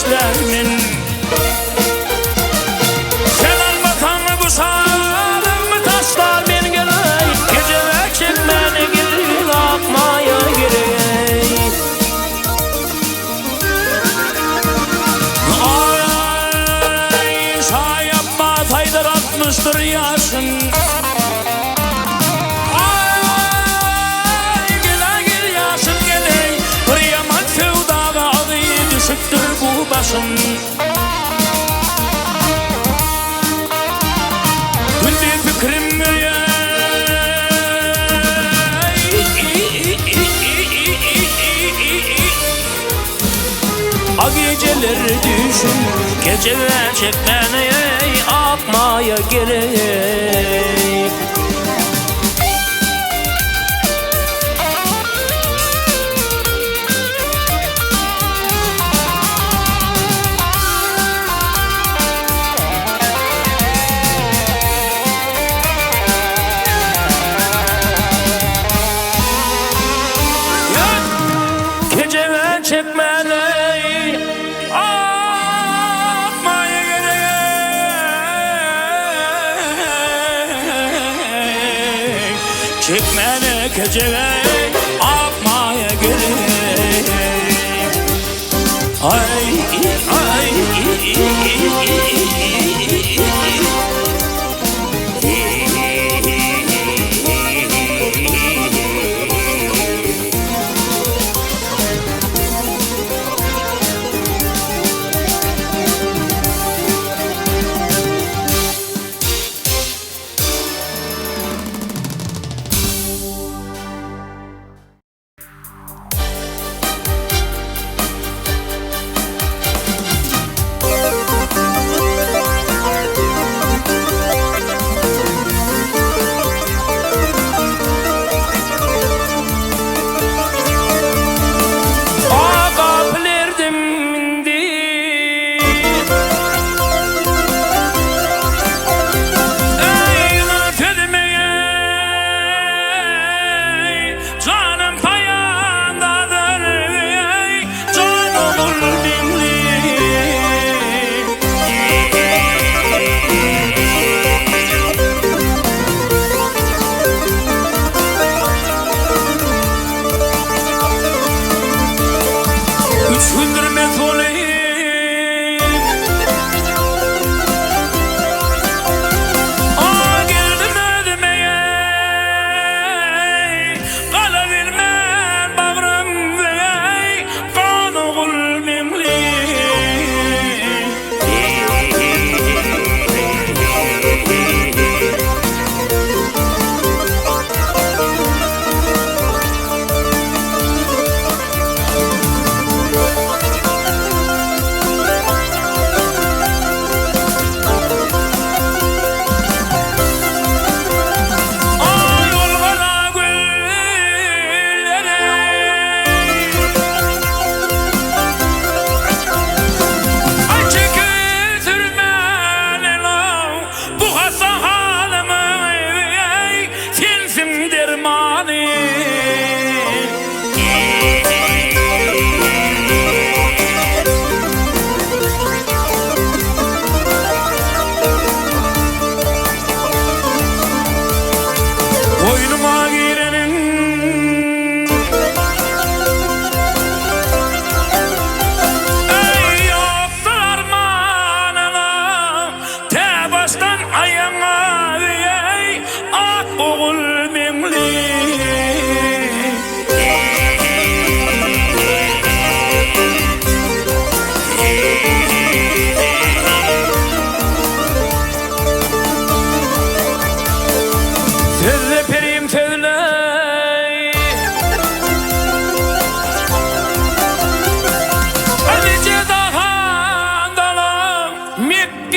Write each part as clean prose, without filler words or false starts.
çiçeklerinin. Sen almasan bu sağlığımı taşlar ben geley, geceme çekmene gel akmaya girey. Ay sağ yapma faydar atmıştır yaşın. Bu başım gündüz fikrim a geceler düşün, geceler çekmene akmaya gerek. Çekmene akmaya gerek, çekmene gecele akmaya gerek. Ay ay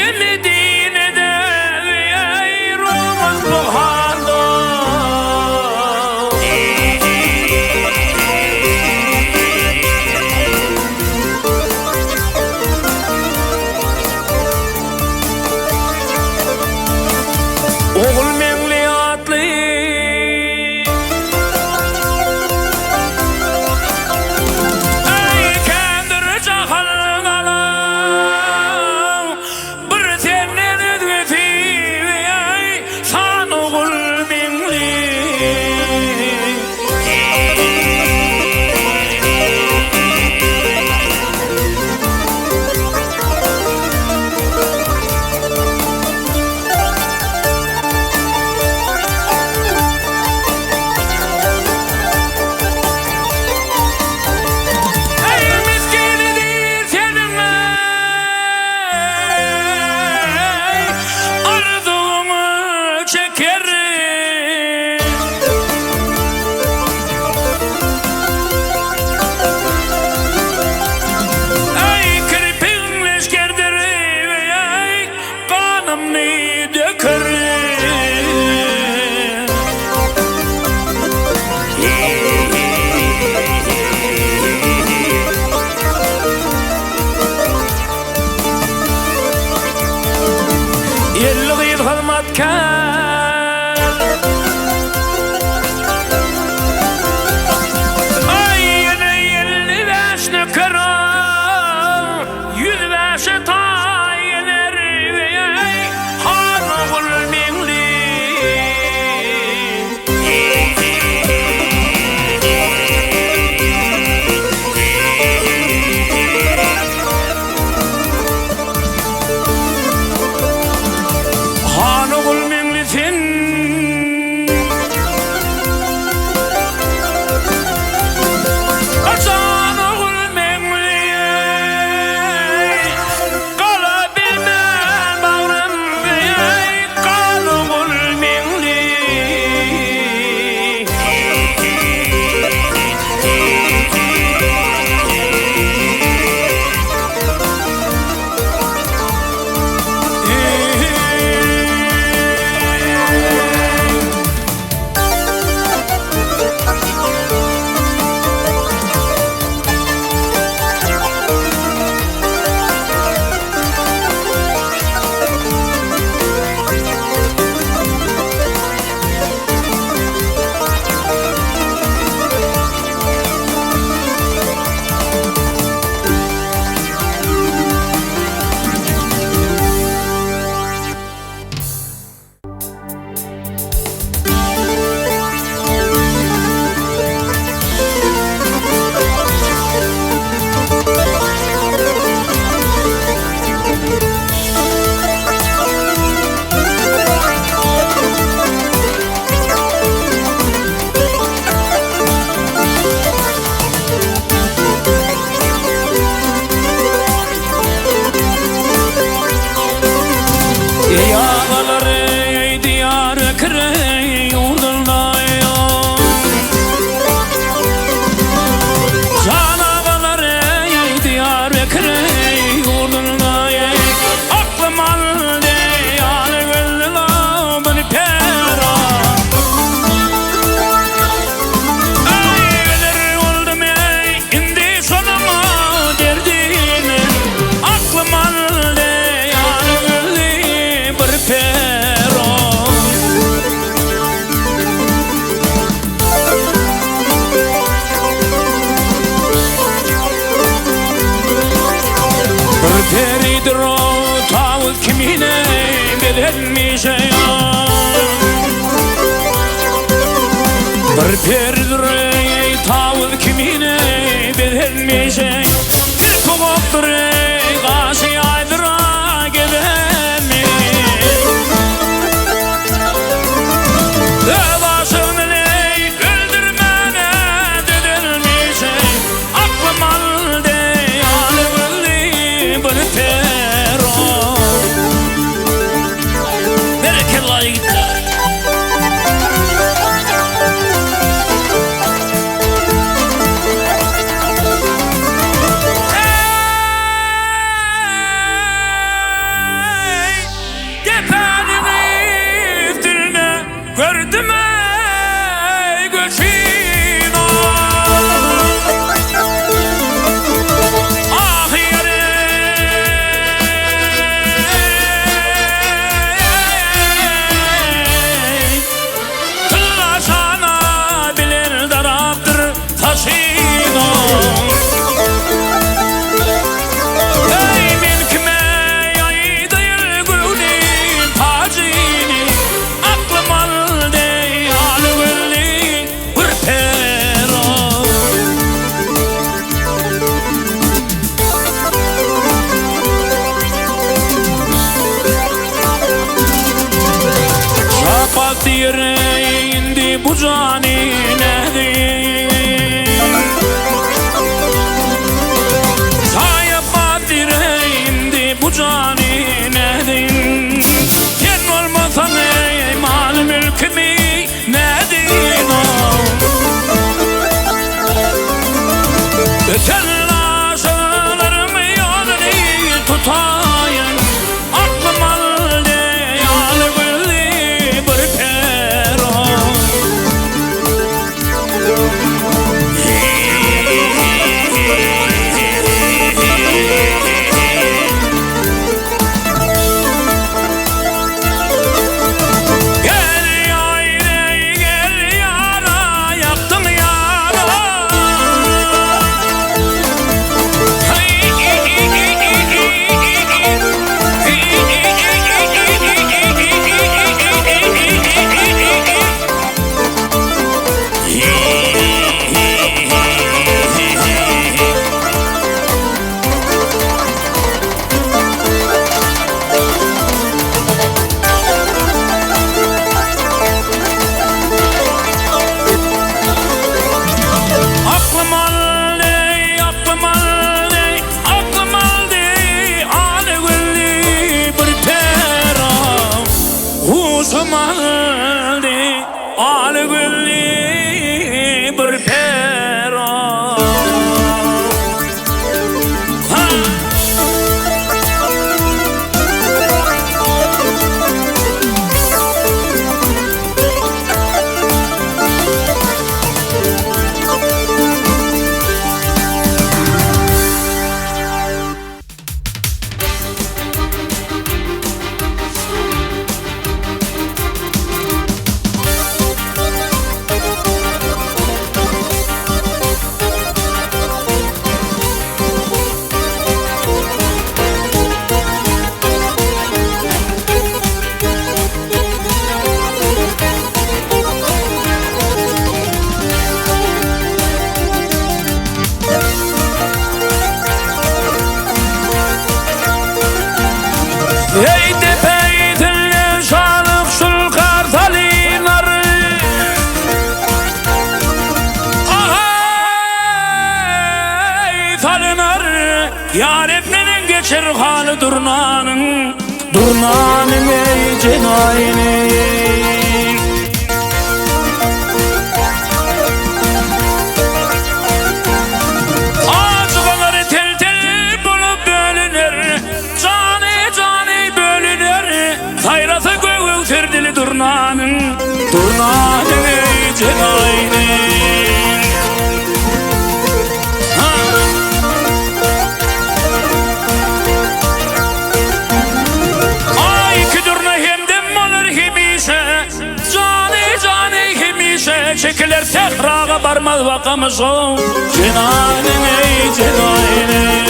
Medine de Roma'nın buharda kırı Yelli hizmetkar Ay yine 55 nökeran 105 tayener Hanımul minli Hanımul minlisin Canımul minli Kalabilmem bağrım Kanımul minli Yağları diyar kırı yurduna Canavarları diyar kırı yurduna Aklım aldı yani gönlüne beni pera Ay gelir oldum indi sonuma derdini Aklım aldı yani gönlüne bir pera Peridir o tavuk kimine bilinmiş ya Bir peridir tavuk kimine bilinmiş Bir kovuk bir kaşı aydıra gelmiş Dövasını öldürmene dedilmiş Aklım aldı yani bir terör Nereye layık gittiler Gepenini iftirine gördüm ey göçün Ah Tıllaşana bilir daraptır taşıyla Ey milkime yayı değil gülün tacini Aklım aldı yalı gülü bir pera Şapat yere indi bu cani nedir Sayapat yere indi bu cani nedir Yen olmasa ne mal mülkümü nedir Öten aşılarımı yolunu tutayım Aklım aldı yalı gülü sumaldi al gülli bir pero Eydi peytinle şalık şul kartalinar Ay talinar Yareplenin geçer halı durnanın Durnanın ey cenayini Ağzıları tel tel bulup bölünür Cani bölünür Hayratı göğütürdili durnanın Durnanın ey cenayini Ay ki durna hemdem olur hemişe Cani hemişe Çekiler tehrağa barmaz vakamız o Cenaynin ey cenaynin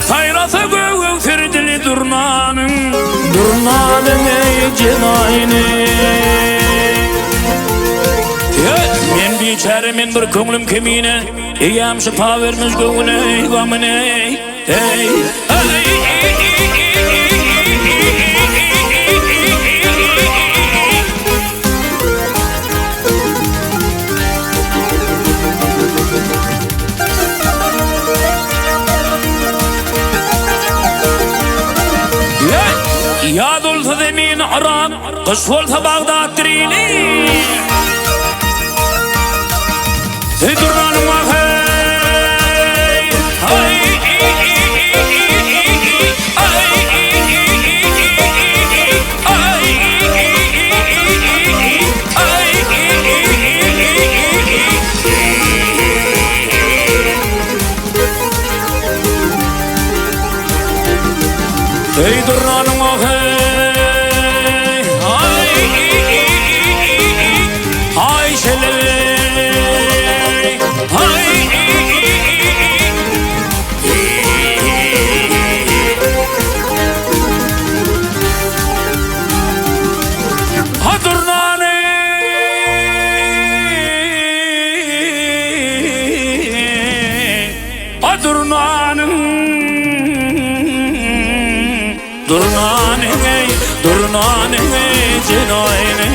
Hayratı göğütürdili durnanın Durnanın ey cenayini Men biçerimin bir köngülüm kemine Eyam şifa vermiş göğüne gamine Ey Yad olsa zemin Aran, kış olsa Bağdat dirini Ey durnanım ah hey Ey durnanım ah hey Ay şelele Durnanın ey cenayini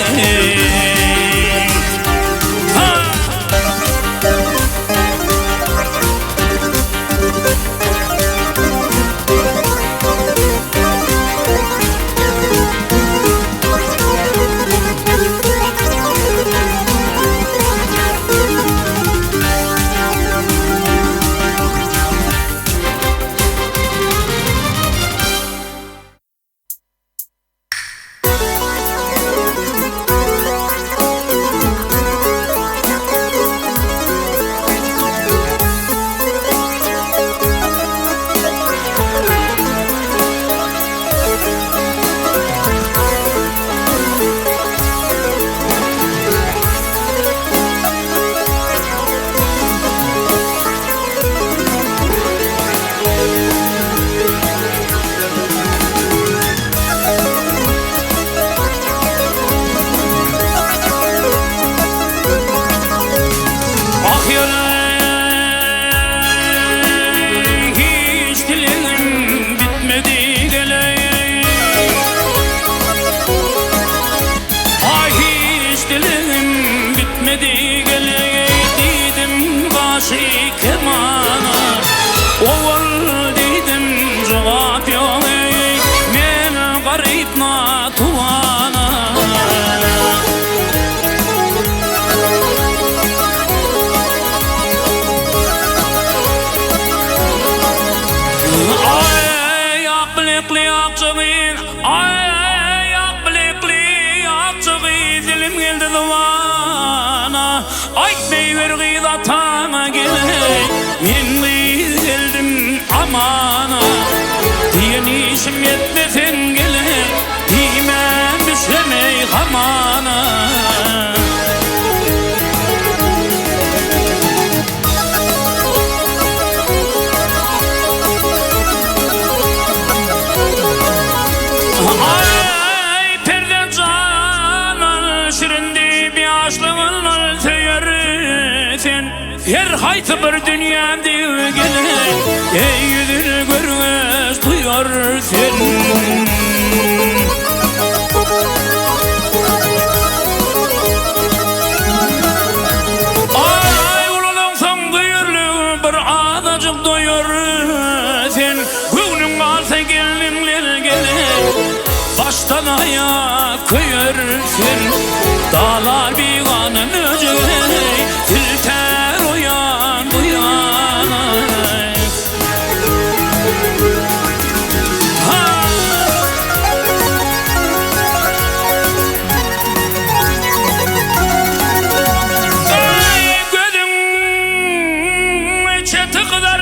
bilekli akçağın, ay ak bilekli akçağın, dilim geldi duvana. Ay beyver gıyda tana gele, men gıyz geldim amana. Diyen işim yetmesen gele, dimen düşemey hamana. Ay perden canan şirindi bir aşlığın teyersen her haytı bir dünya diye gele ey yüzünü görmez duyar sen. Ay ulanın son duyurlu bir adacık duyar sen gönlün alsa gelinler gele baştan ayağa koyarsan dağlar bir kanın öcey tilter uyan uyan. Ay gözüm çatı kadar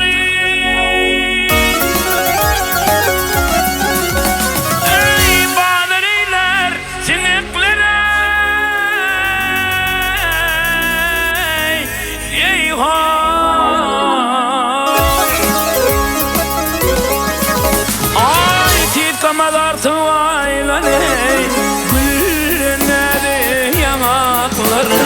Kamadar tuvaylanı güllenleri yanakları.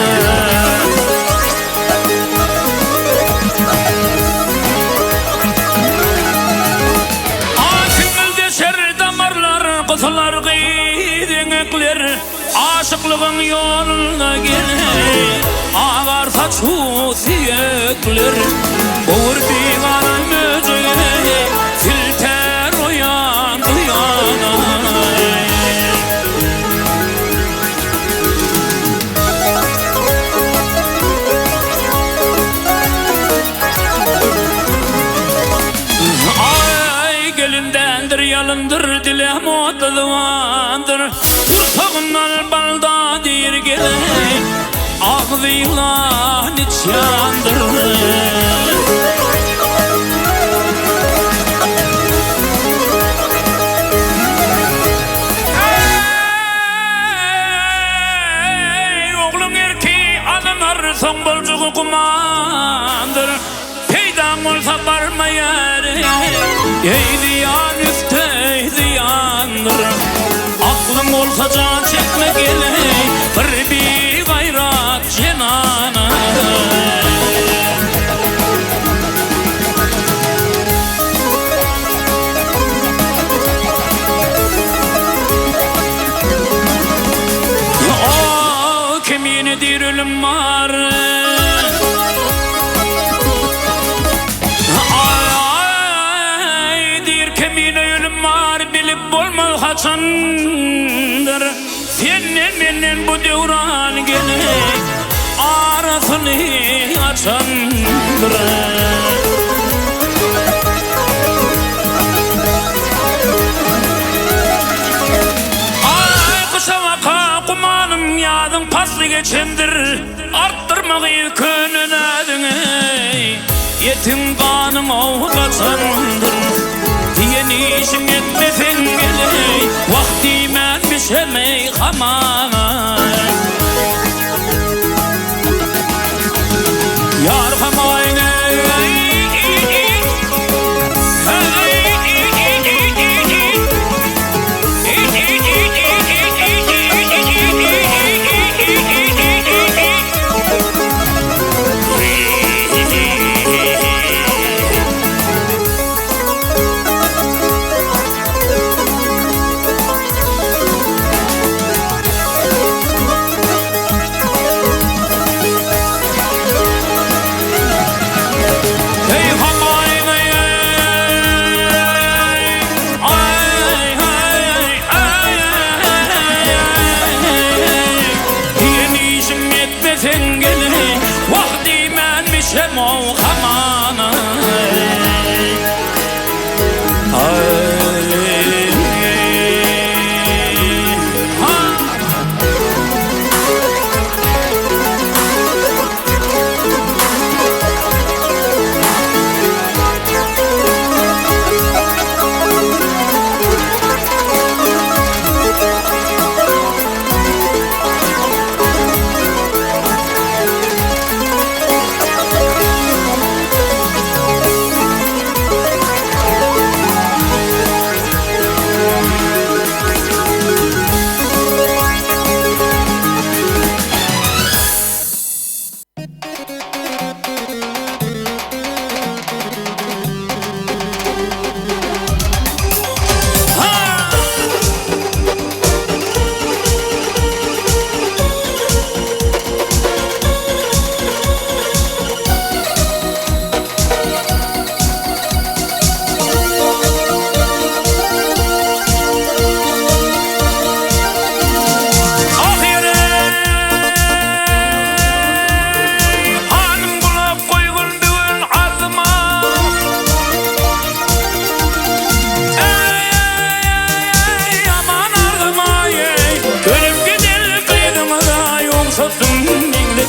Aşkımda şer damarlar kutular giydenekler aşıklığın yoluna gelir ağarsa şu siyekler uğur bir kanım öceye filter uyan uyan. Ay gelindendir yalındır dilem otluvandır kursağından balda dir gele ağzıyla niçyandır. Son bolcuğu kumandır peydan olsa varmayar ey ziyan üstey ziyandır. Aklım olsa can çekme gele bir gayrat cenana. O kemiğine ölüm var. Kaçandır senin benim bu devran gene arasını açandır. Ay kışa vaka kumanım yadım paslı geçendir arttırmayı könün adını yetim kanım o kaçandır. Diyen işim yetmesen gele vaktimen düşemey hamay. Yar hamayne Ay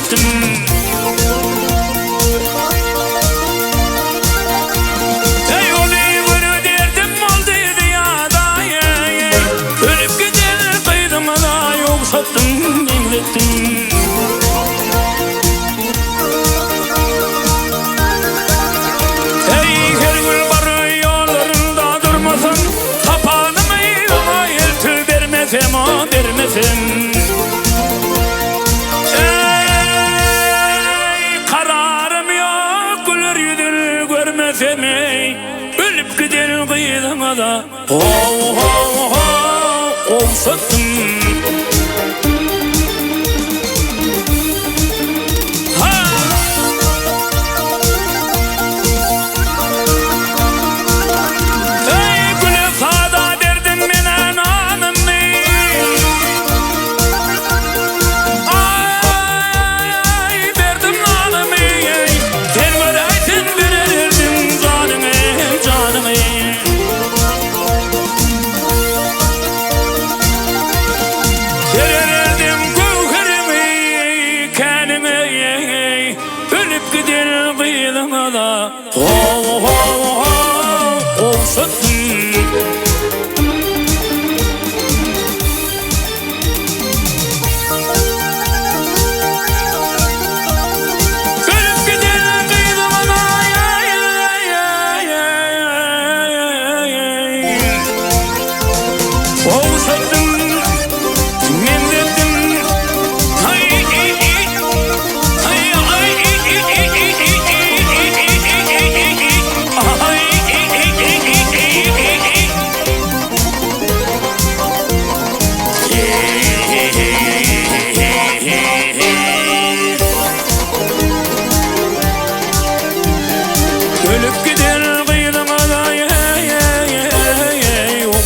ettim. Ey onu bunu derdim olduydu ya da ölüp gider kıydıma da yok sattım beklettim. Ey her gün barı yollarında durmasın, tapanımı yoluma eltü vermesem o vermesem. Ey kararım yok gülür yüzünü görmesem, ey ölüp gider kıydıma da sattım. Ölüp gider kıyılıma da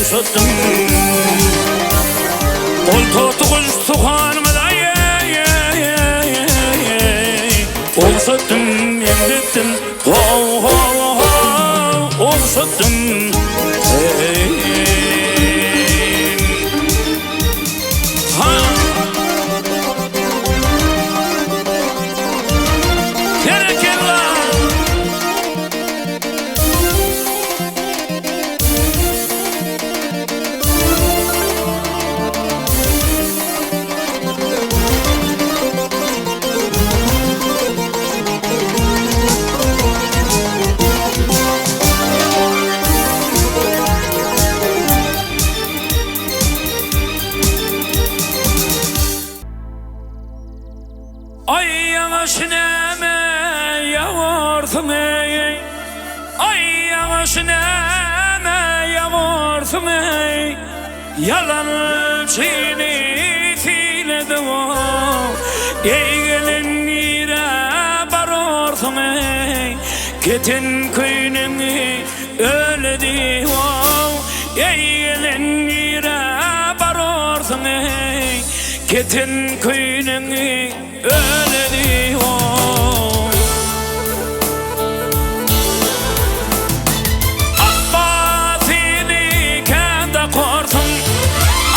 sattım. Koltuğuz tuğanıma da sattım emrettim. Sattım. Ay yavaş neme yavarsın ey, ay yavaş neme yavarsın ey, yalan çiğni siledim o, ey gelin nire bararsın ey, ketin kıynını öyledi o, ey gelin nire bararsın ey, ketin kıynını öyledi o. Abbasini kende korsun,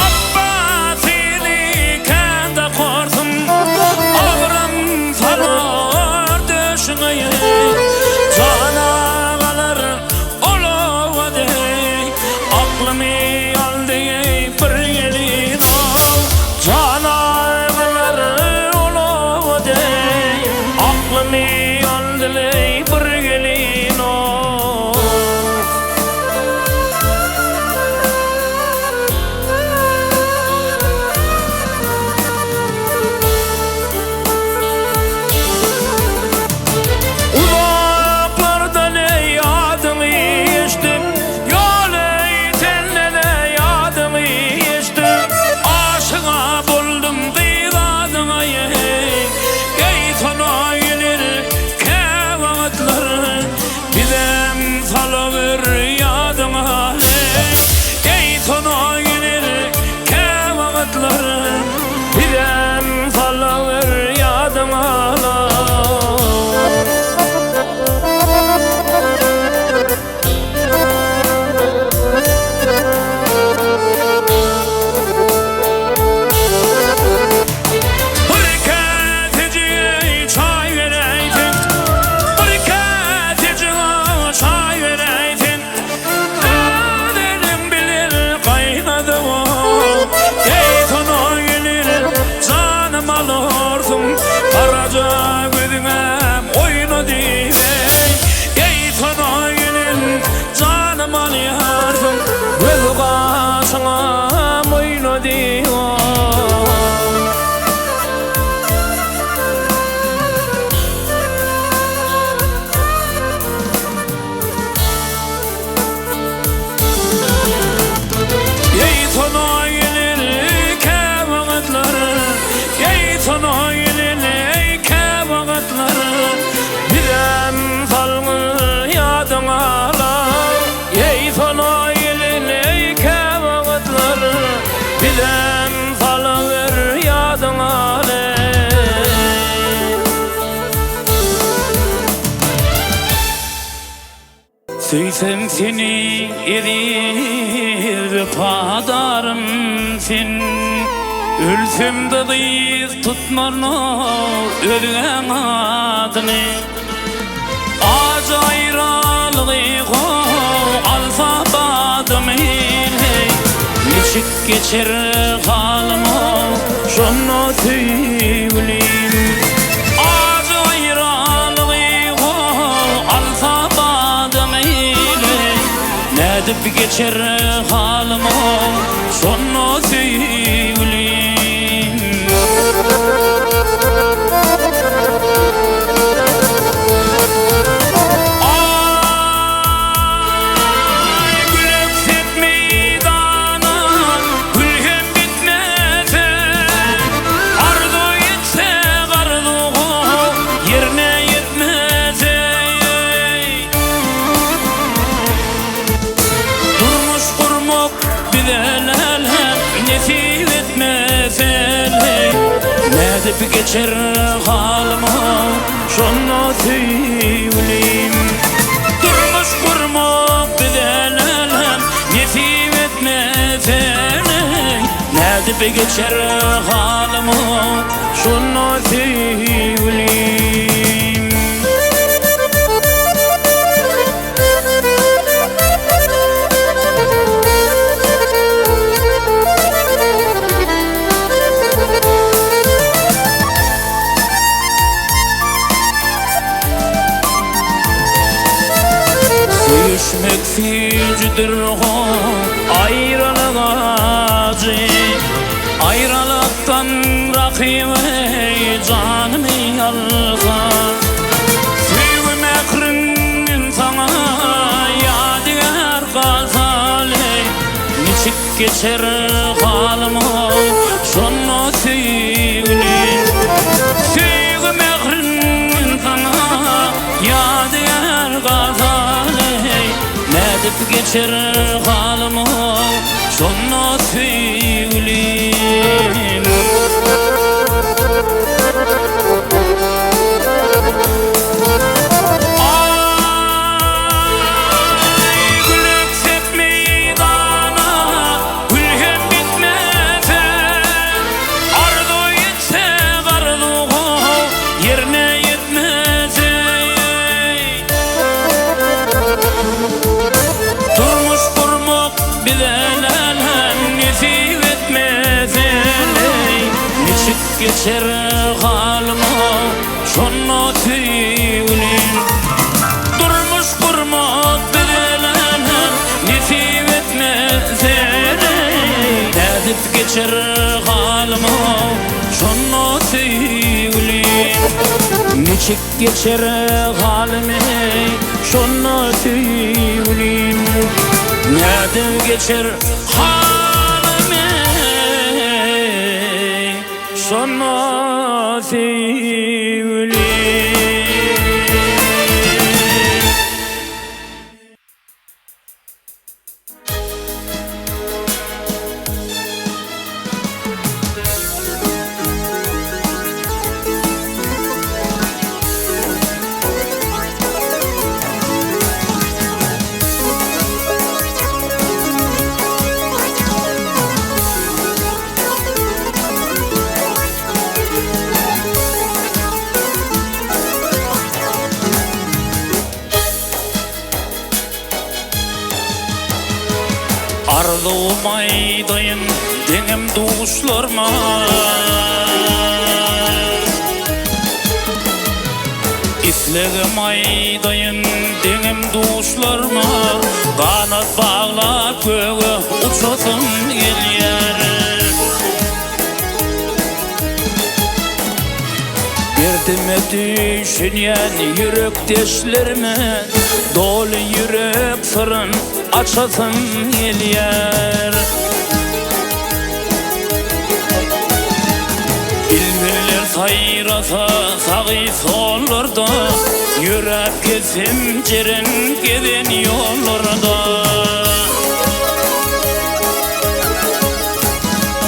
Abbasini kende korsun, ağrım salar döşüne cana kalır olova dey, aklımı aldı bir gelin o, cana aklımı aldılay bir gelin o. Uzaklarda ne yadımı içtim, yolay tenle ne yadımı içtim, aşığa buldum kıyadına ey sana gelir kevana Süysem seni erir padarım sen. Ölsem de dıyız tutmarno ölgen adını. Ayrılığı alfa badımı. Niçik geçer halımı şonu söyleyeyim. Ayrılığı alfa badımı. Nedip geçer halımı şonu söyleyeyim. Nedip geçer halımı şonu söyleyeyim. Durmuş kurmak bilenem nesip etmesen. Nedip geçer halımı şonu söyleyeyim. Sevişmek ficdir ayrılık acı. Ayrılıktan rakime canımı yalgan. Sevmekrin sana yadigar kalsale. Niçik geçer halımı şonu söyleyeyim. Sevmekrin sana yadigar kalsale. Nedip geçer halımı şonu söyleyeyim. Geçer halımı şonu söyleyeyim. Durmuş kurmak bilenem nesip etmesen. Nedip geçer halımı şonu söyleyeyim. Niçik geçer halımı şonu söyleyeyim. Nedip geçer halımı şonu söyleyeyim. Arzum aydayın denim dostlarıma. İslegim aydayın denim dostlarıma. Kanat bağlap göğe uçasın gelyer. Derdime düşünyen yürekdeşlerime dolu yürek sırın açasın gelyer. Bilmirler sayrasa sağı sollarda. Yürek kesim cirin giden yollarda.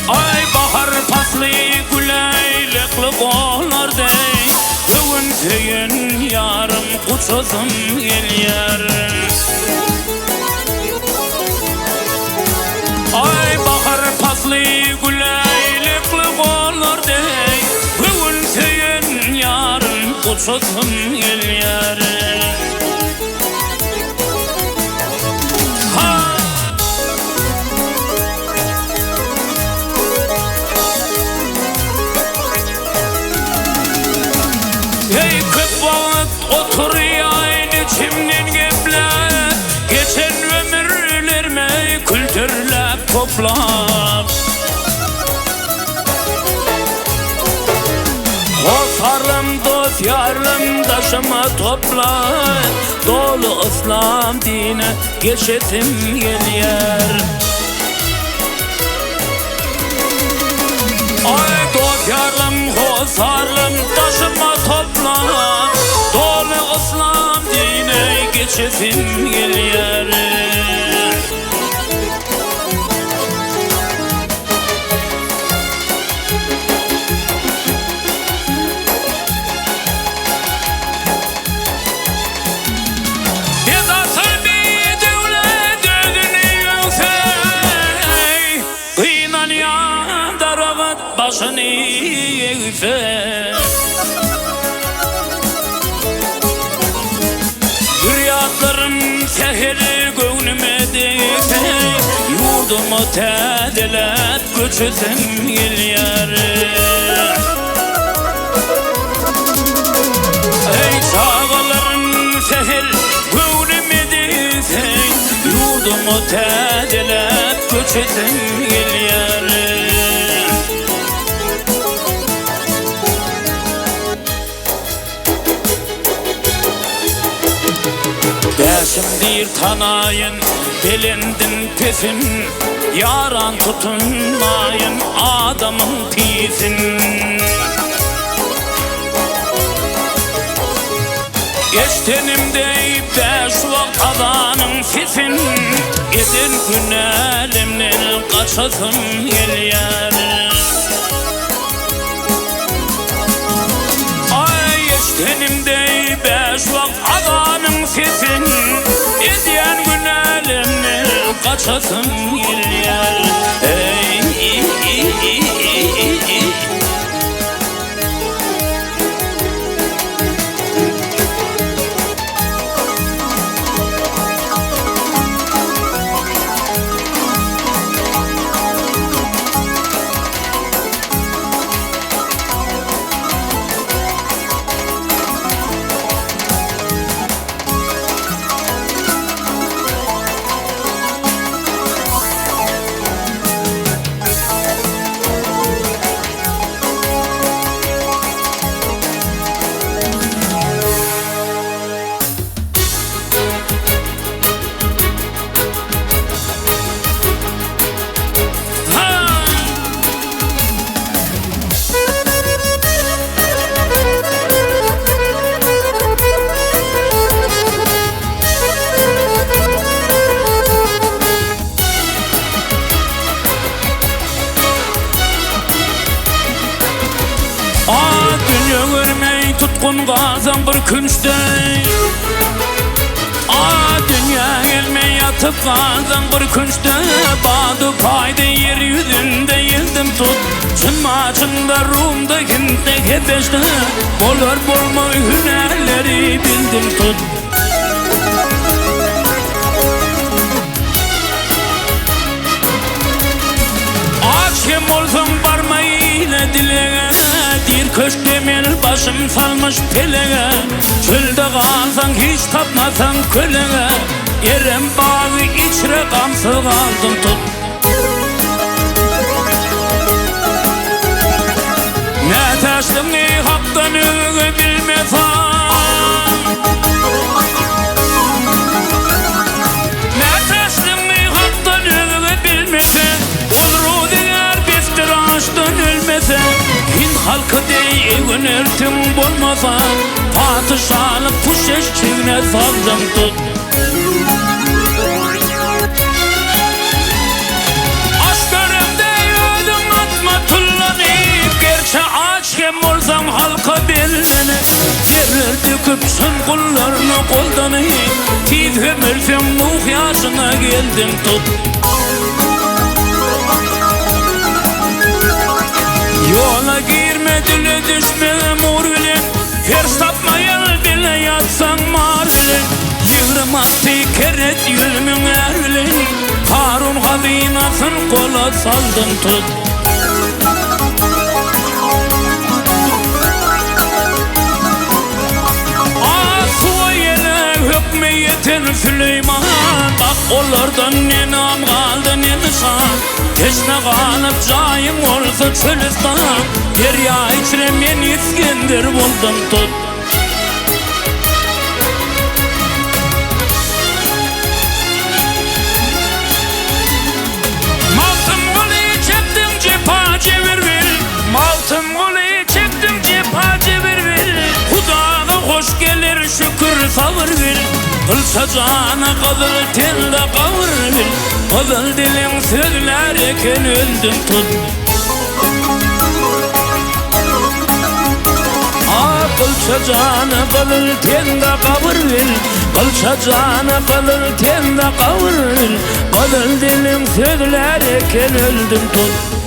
Ay bahar paslı güleylekli kollarda. Bugün tüyün yarım uçasın gelyer. kaçosum el yarı. Hey köp vakit oturuyor içimden gepler, geçen ömürlerime kültürlep toplam. Dostlarım, dost yarım taşıma toplar, dolu İslam dine geçesim geliyor. Ay dost yarım, dostlarım taşıma toplar, dolu İslam dine geçesim geliyor. Başını eğse Rüyalarım sehri gönlüme değse, yurdumu tedilet göçüsüm geliyor. Ey çağlarım sehir gönlüme değse, yurdumu tedilet göçüsüm geliyor. Beşimdir tanayın, belindin pesin, yaran tutunmayın, adamın tizin. Geçtenimde beş vakit adanın sesin, gidin günelimden kaçasım geliyor. Ay geçtenimde beş vakit adanın sesin, gidin günelimden kaçasım geliyor. Tutkun gazan bir künçtey, dünya gelme yatıp gazan bir künçtey, bağdı payda yeryüzünde yıldım tut, çınmacında Rum'da Hint'te Kebeş'te, bolur bolma hünerleri bildim tut. Kim olsun barmayla dileğe, dir köşkemel başım salmış peleğe, çölde kalsan hiç tapmasan köleğe, yerem bağı içre kamsız kaldım tut. Ne taştın ey haktan öğü bilmesen, ne taştın ey haktan öğü bilmesen, ölmese, Hind halkı dey önertim bolmasa, padişahlık puş eşçiğine saldım tut. Aşkörümde ödüm atma tullanıp, gerçi aç hem olsam halka belini, verir döküp sın kullarını koldanıp, tiz hem ölsem muh yaşına geldim tut. Yola girme dile düşme mor bilen, Fers tapmayal dile yatsan marili 26 keret yüzümün erli Harun hazinasın kola saldın tut Hükmeyetin Süleyman Bak onlardan ne nam kaldı ne nişan Teşne kalıp cayım olsa Çölistan Derya içre men İskender buldum tut Maltım gülü çektim cepa çevirbil Maltım gülü çektim cepa çevirbil Hudağa hoş gelir şükür savur bil Kılsa cana kızıl telde kavur bil Kızıl dilin sözler eken öldüm tut Kılsa cana kızıl telde kavur bil Kılsa cana kızıl telde kavur bil Kızıl dilin sözler eken öldüm tut